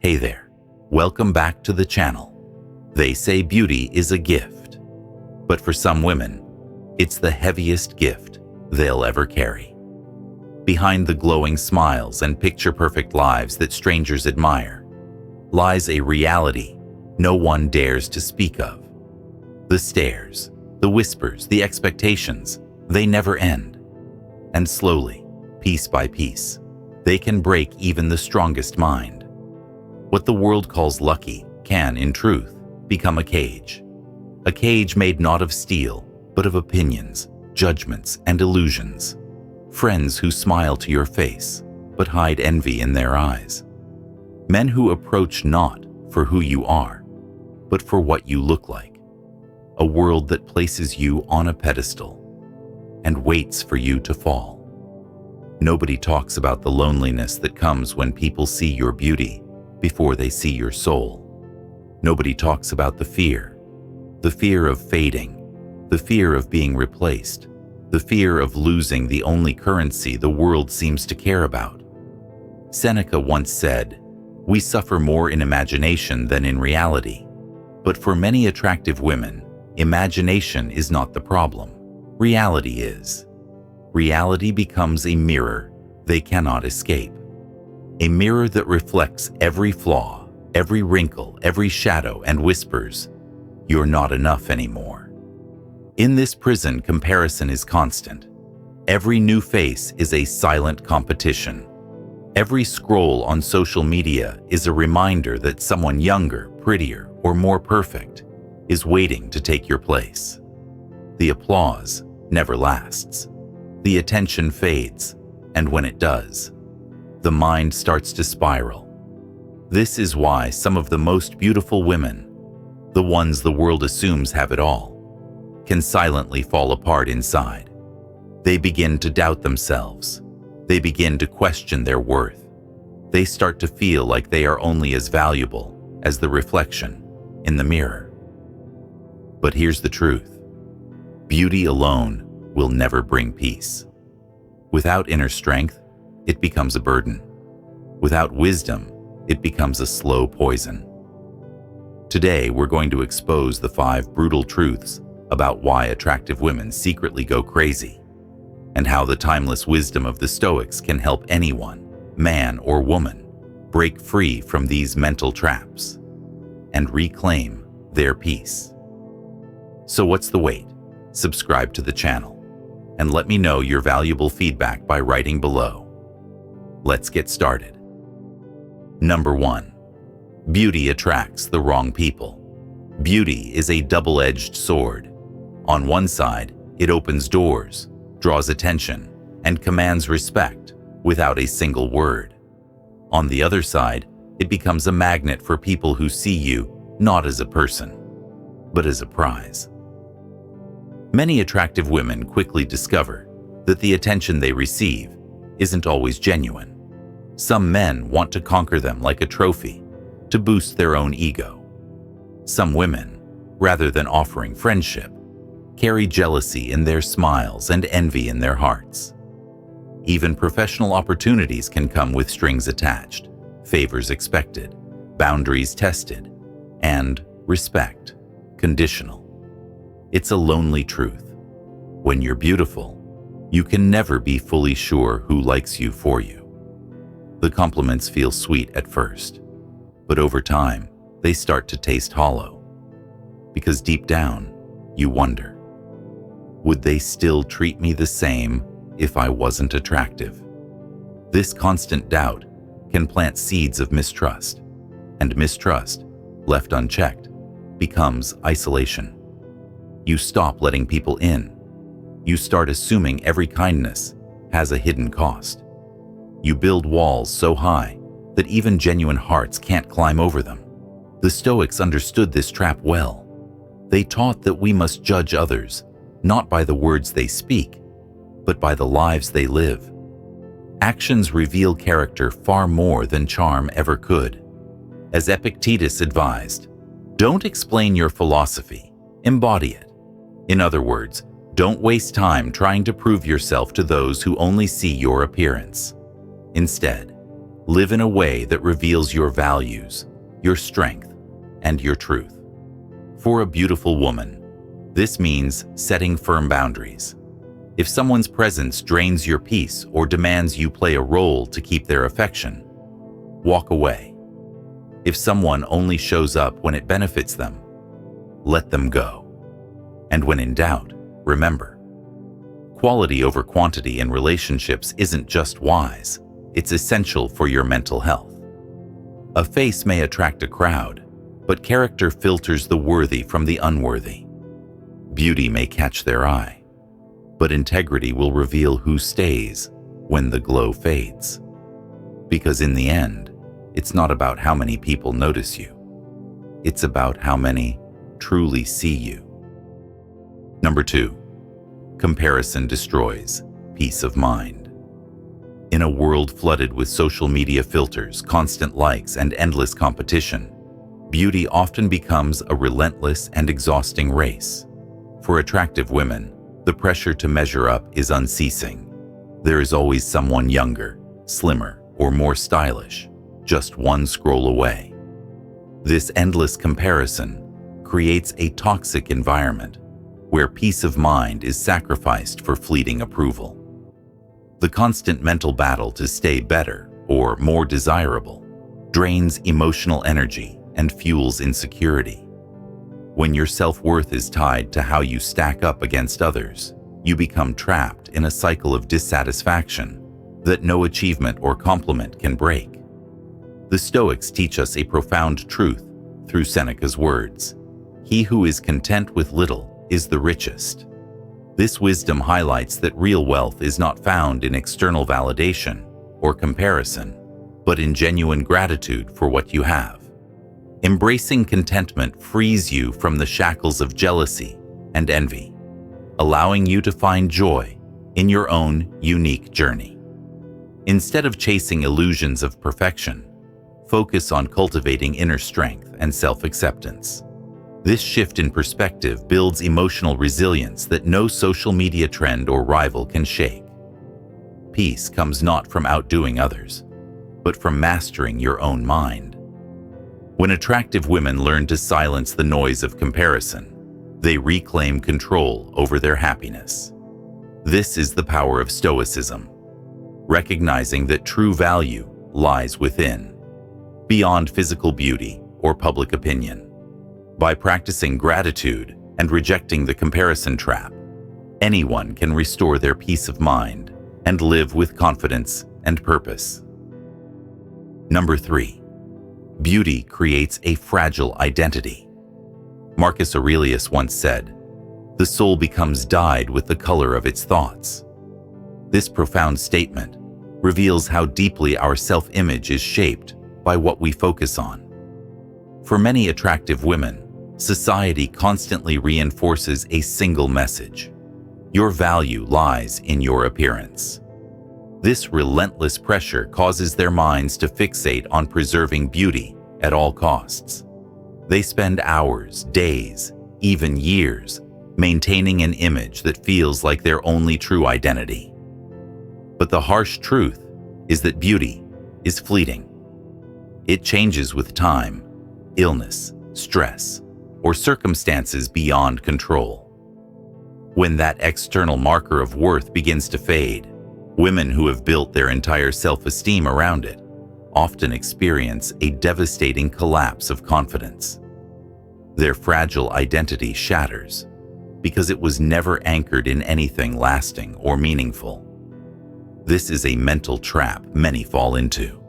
Hey there, welcome back to the channel. They say beauty is a gift, but for some women, it's the heaviest gift they'll ever carry. Behind the glowing smiles and picture-perfect lives that strangers admire, lies a reality no one dares to speak of. The stares, the whispers, the expectations, they never end. And slowly, piece by piece, they can break even the strongest mind. What the world calls lucky can, in truth, become a cage made not of steel, but of opinions, judgments, and illusions. Friends who smile to your face, but hide envy in their eyes. Men who approach not for who you are, but for what you look like. A world that places you on a pedestal and waits for you to fall. Nobody talks about the loneliness that comes when people see your beauty before they see your soul. Nobody talks about the fear of fading, the fear of being replaced, the fear of losing the only currency the world seems to care about. Seneca once said, "We suffer more in imagination than in reality." But for many attractive women, imagination is not the problem. Reality is. Reality becomes a mirror they cannot escape. A mirror that reflects every flaw, every wrinkle, every shadow, and whispers, "You're not enough anymore." In this prison, comparison is constant. Every new face is a silent competition. Every scroll on social media is a reminder that someone younger, prettier, or more perfect is waiting to take your place. The applause never lasts. The attention fades, and when it does, the mind starts to spiral. This is why some of the most beautiful women, the ones the world assumes have it all, can silently fall apart inside. They begin to doubt themselves. They begin to question their worth. They start to feel like they are only as valuable as the reflection in the mirror. But here's the truth. Beauty alone will never bring peace. Without inner strength, it becomes a burden. Without wisdom, it becomes a slow poison. Today, we're going to expose the 5 brutal truths about why attractive women secretly go crazy, and how the timeless wisdom of the Stoics can help anyone, man or woman, break free from these mental traps and reclaim their peace. So what's the wait? Subscribe to the channel and let me know your valuable feedback by writing below. Let's get started. Number 1. Beauty attracts the wrong people. Beauty is a double-edged sword. On one side, it opens doors, draws attention, and commands respect without a single word. On the other side, it becomes a magnet for people who see you not as a person, but as a prize. Many attractive women quickly discover that the attention they receive isn't always genuine. Some men want to conquer them like a trophy to boost their own ego. Some women, rather than offering friendship, carry jealousy in their smiles and envy in their hearts. Even professional opportunities can come with strings attached, favors expected, boundaries tested, and respect conditional. It's a lonely truth. When you're beautiful, you can never be fully sure who likes you for you. The compliments feel sweet at first, but over time, they start to taste hollow. Because deep down, you wonder, would they still treat me the same if I wasn't attractive? This constant doubt can plant seeds of mistrust, and mistrust, left unchecked, becomes isolation. You stop letting people in. You start assuming every kindness has a hidden cost. You build walls so high that even genuine hearts can't climb over them. The Stoics understood this trap well. They taught that we must judge others, not by the words they speak, but by the lives they live. Actions reveal character far more than charm ever could. As Epictetus advised, don't explain your philosophy, embody it. In other words, don't waste time trying to prove yourself to those who only see your appearance. Instead, Live in a way that reveals your values, your strength, and your truth. For a beautiful woman, this means setting firm boundaries. If someone's presence drains your peace or demands you play a role to keep their affection, walk away. If someone only shows up when it benefits them, let them go. And when in doubt, remember, quality over quantity in relationships isn't just wise, it's essential for your mental health. A face may attract a crowd, but character filters the worthy from the unworthy. Beauty may catch their eye, but integrity will reveal who stays when the glow fades. Because in the end, it's not about how many people notice you. It's about how many truly see you. Number 2, comparison destroys peace of mind. In a world flooded with social media filters, constant likes, and endless competition, beauty often becomes a relentless and exhausting race. For attractive women, the pressure to measure up is unceasing. There is always someone younger, slimmer, or more stylish, just one scroll away. This endless comparison creates a toxic environment where peace of mind is sacrificed for fleeting approval. The constant mental battle to stay better or more desirable drains emotional energy and fuels insecurity. When your self-worth is tied to how you stack up against others, you become trapped in a cycle of dissatisfaction that no achievement or compliment can break. The Stoics teach us a profound truth through Seneca's words: "He who is content with little is the richest." This wisdom highlights that real wealth is not found in external validation or comparison, but in genuine gratitude for what you have. Embracing contentment frees you from the shackles of jealousy and envy, allowing you to find joy in your own unique journey. Instead of chasing illusions of perfection, focus on cultivating inner strength and self-acceptance. This shift in perspective builds emotional resilience that no social media trend or rival can shake. Peace comes not from outdoing others, but from mastering your own mind. When attractive women learn to silence the noise of comparison, they reclaim control over their happiness. This is the power of Stoicism, recognizing that true value lies within, beyond physical beauty or public opinion. By practicing gratitude and rejecting the comparison trap, anyone can restore their peace of mind and live with confidence and purpose. Number 3, beauty creates a fragile identity. Marcus Aurelius once said, "The soul becomes dyed with the color of its thoughts." This profound statement reveals how deeply our self-image is shaped by what we focus on. For many attractive women, society constantly reinforces a single message: your value lies in your appearance. This relentless pressure causes their minds to fixate on preserving beauty at all costs. They spend hours, days, even years, maintaining an image that feels like their only true identity. But the harsh truth is that beauty is fleeting. It changes with time, illness, stress, or circumstances beyond control. When that external marker of worth begins to fade, women who have built their entire self-esteem around it often experience a devastating collapse of confidence. Their fragile identity shatters because it was never anchored in anything lasting or meaningful. This is a mental trap many fall into,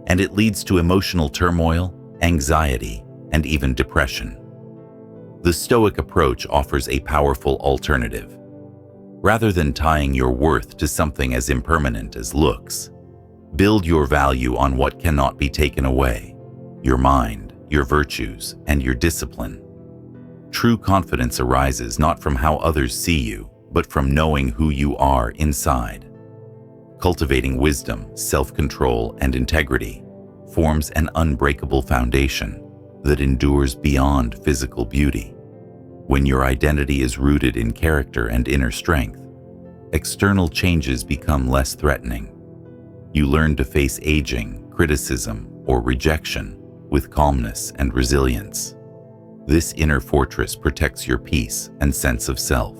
and it leads to emotional turmoil, anxiety, and even depression. The Stoic approach offers a powerful alternative. Rather than tying your worth to something as impermanent as looks, build your value on what cannot be taken away: your mind, your virtues, and your discipline. True confidence arises not from how others see you, but from knowing who you are inside. Cultivating wisdom, self-control, and integrity forms an unbreakable foundation that endures beyond physical beauty. When your identity is rooted in character and inner strength, external changes become less threatening. You learn to face aging, criticism or rejection with calmness and resilience. This inner fortress protects your peace and sense of self.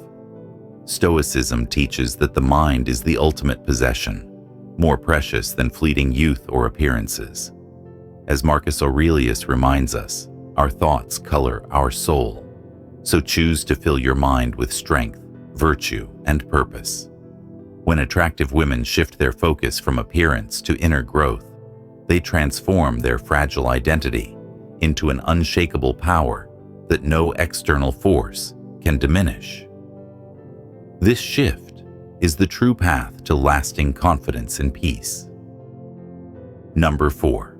Stoicism teaches that the mind is the ultimate possession, more precious than fleeting youth or appearances. As Marcus Aurelius reminds us, our thoughts color our soul, so choose to fill your mind with strength, virtue, and purpose. When attractive women shift their focus from appearance to inner growth, they transform their fragile identity into an unshakable power that no external force can diminish. This shift is the true path to lasting confidence and peace. Number 4.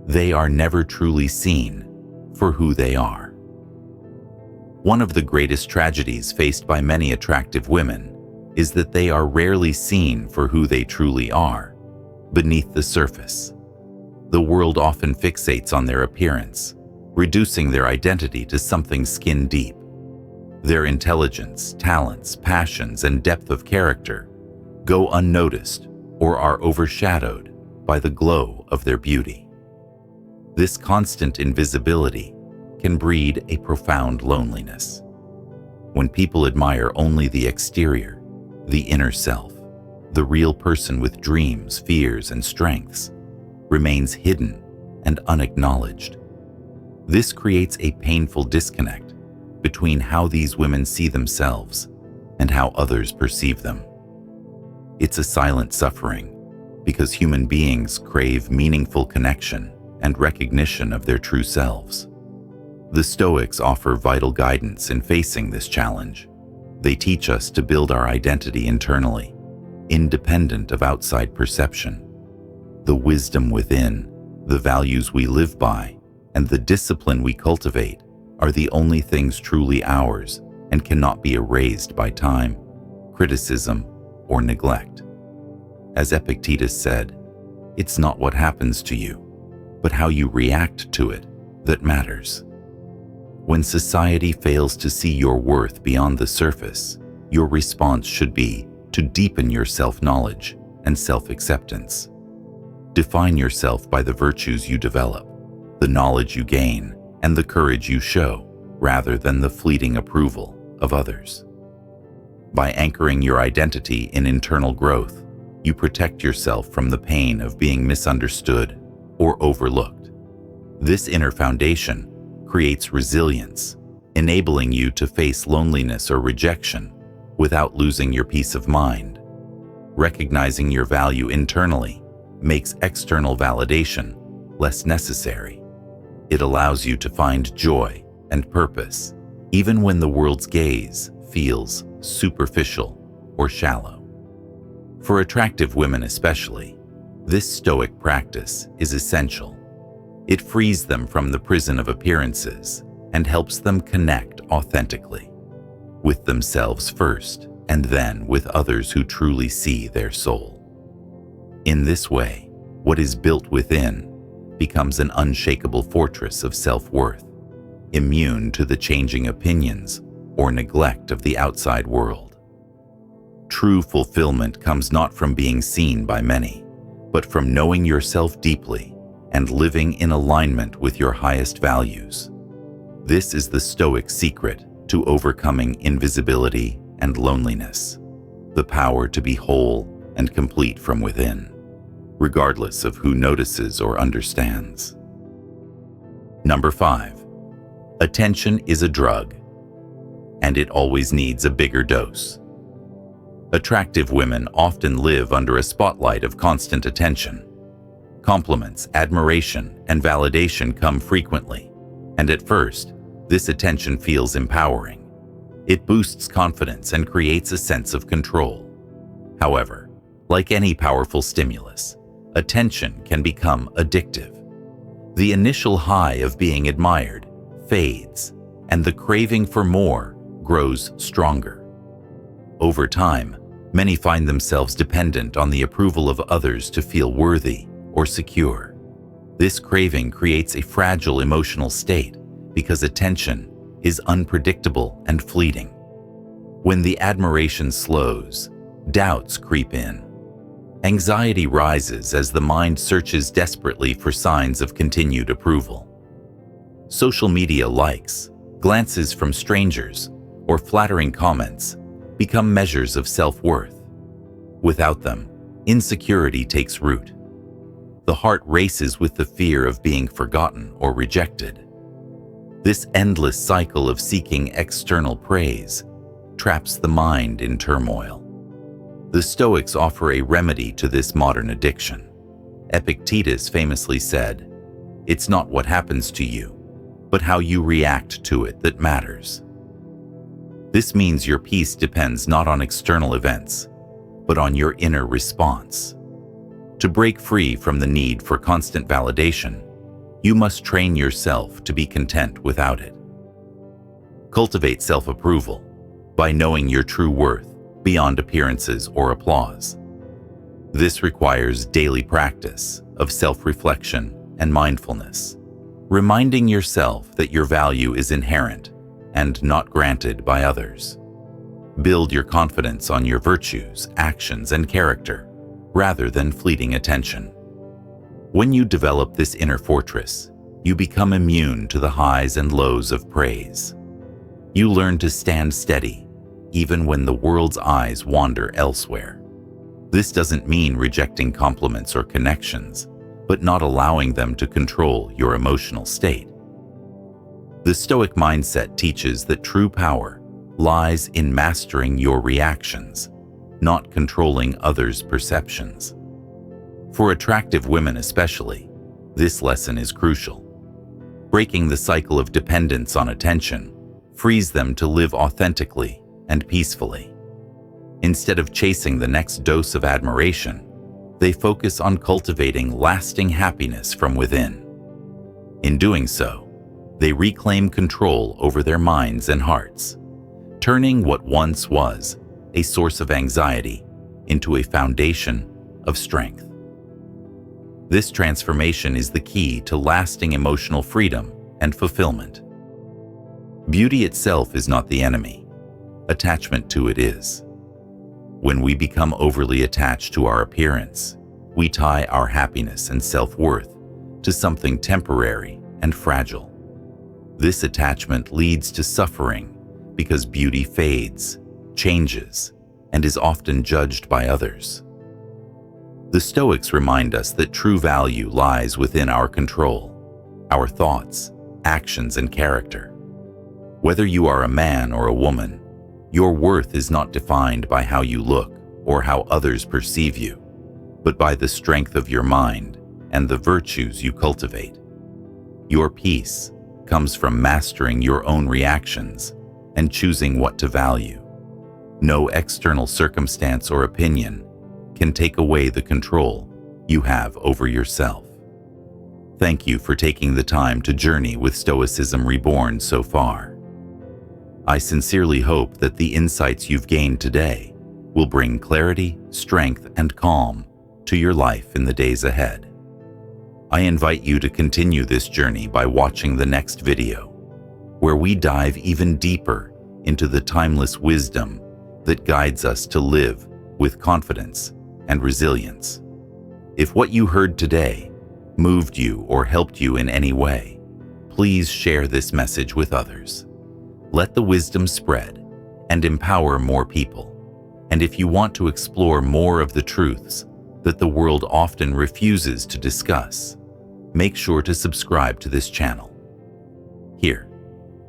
They are never truly seen for who they are. One of the greatest tragedies faced by many attractive women is that they are rarely seen for who they truly are, beneath the surface. The world often fixates on their appearance, reducing their identity to something skin deep. Their intelligence, talents, passions, and depth of character go unnoticed or are overshadowed by the glow of their beauty. This constant invisibility can breed a profound loneliness. When people admire only the exterior, the inner self, the real person with dreams, fears, and strengths, remains hidden and unacknowledged. This creates a painful disconnect between how these women see themselves and how others perceive them. It's a silent suffering because human beings crave meaningful connection and recognition of their true selves. The Stoics offer vital guidance in facing this challenge. They teach us to build our identity internally, independent of outside perception. The wisdom within, the values we live by, and the discipline we cultivate are the only things truly ours and cannot be erased by time, criticism, or neglect. As Epictetus said, "It's not what happens to you, but how you react to it that matters." When society fails to see your worth beyond the surface, your response should be to deepen your self-knowledge and self-acceptance. Define yourself by the virtues you develop, the knowledge you gain, and the courage you show, rather than the fleeting approval of others. By anchoring your identity in internal growth, you protect yourself from the pain of being misunderstood or overlooked. This inner foundation creates resilience, enabling you to face loneliness or rejection without losing your peace of mind. Recognizing your value internally makes external validation less necessary. It allows you to find joy and purpose, even when the world's gaze feels superficial or shallow. For attractive women especially, this Stoic practice is essential. It frees them from the prison of appearances and helps them connect authentically, with themselves first and then with others who truly see their soul. In this way, what is built within becomes an unshakable fortress of self-worth, immune to the changing opinions or neglect of the outside world. True fulfillment comes not from being seen by many, but from knowing yourself deeply and living in alignment with your highest values. This is the Stoic secret to overcoming invisibility and loneliness, the power to be whole and complete from within, regardless of who notices or understands. Number 5. Attention is a drug, and it always needs a bigger dose. Attractive women often live under a spotlight of constant attention. Compliments, admiration, and validation come frequently, and at first, this attention feels empowering. It boosts confidence and creates a sense of control. However, like any powerful stimulus, attention can become addictive. The initial high of being admired fades, and the craving for more grows stronger. Over time, many find themselves dependent on the approval of others to feel worthy or secure. This craving creates a fragile emotional state because attention is unpredictable and fleeting. When the admiration slows, doubts creep in. Anxiety rises as the mind searches desperately for signs of continued approval. Social media likes, glances from strangers, or flattering comments become measures of self-worth. Without them, insecurity takes root. The heart races with the fear of being forgotten or rejected. This endless cycle of seeking external praise traps the mind in turmoil. The Stoics offer a remedy to this modern addiction. Epictetus famously said, "It's not what happens to you, but how you react to it that matters." This means your peace depends not on external events, but on your inner response. To break free from the need for constant validation, you must train yourself to be content without it. Cultivate self-approval by knowing your true worth beyond appearances or applause. This requires daily practice of self-reflection and mindfulness, reminding yourself that your value is inherent and not granted by others. Build your confidence on your virtues, actions, and character, rather than fleeting attention. When you develop this inner fortress, you become immune to the highs and lows of praise. You learn to stand steady, even when the world's eyes wander elsewhere. This doesn't mean rejecting compliments or connections, but not allowing them to control your emotional state. The Stoic mindset teaches that true power lies in mastering your reactions, not controlling others' perceptions. For attractive women especially, this lesson is crucial. Breaking the cycle of dependence on attention frees them to live authentically and peacefully. Instead of chasing the next dose of admiration, they focus on cultivating lasting happiness from within. In doing so, they reclaim control over their minds and hearts, turning what once was a source of anxiety into a foundation of strength. This transformation is the key to lasting emotional freedom and fulfillment. Beauty itself is not the enemy. Attachment to it is. When we become overly attached to our appearance, we tie our happiness and self-worth to something temporary and fragile. This attachment leads to suffering because beauty fades, changes, and is often judged by others. The Stoics remind us that true value lies within our control, our thoughts, actions, and character. Whether you are a man or a woman, your worth is not defined by how you look or how others perceive you, but by the strength of your mind and the virtues you cultivate. Your peace comes from mastering your own reactions and choosing what to value. No external circumstance or opinion can take away the control you have over yourself. Thank you for taking the time to journey with Stoicism Reborn so far. I sincerely hope that the insights you've gained today will bring clarity, strength, and calm to your life in the days ahead. I invite you to continue this journey by watching the next video, where we dive even deeper into the timeless wisdom that guides us to live with confidence and resilience. If what you heard today moved you or helped you in any way, please share this message with others. Let the wisdom spread and empower more people. And if you want to explore more of the truths that the world often refuses to discuss, make sure to subscribe to this channel. Here,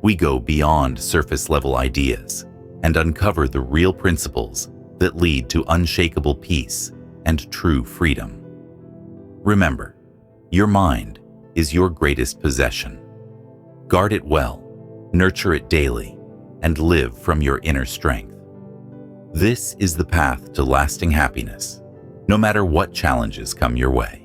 we go beyond surface-level ideas and uncover the real principles that lead to unshakable peace and true freedom. Remember, your mind is your greatest possession. Guard it well, nurture it daily, and live from your inner strength. This is the path to lasting happiness, no matter what challenges come your way.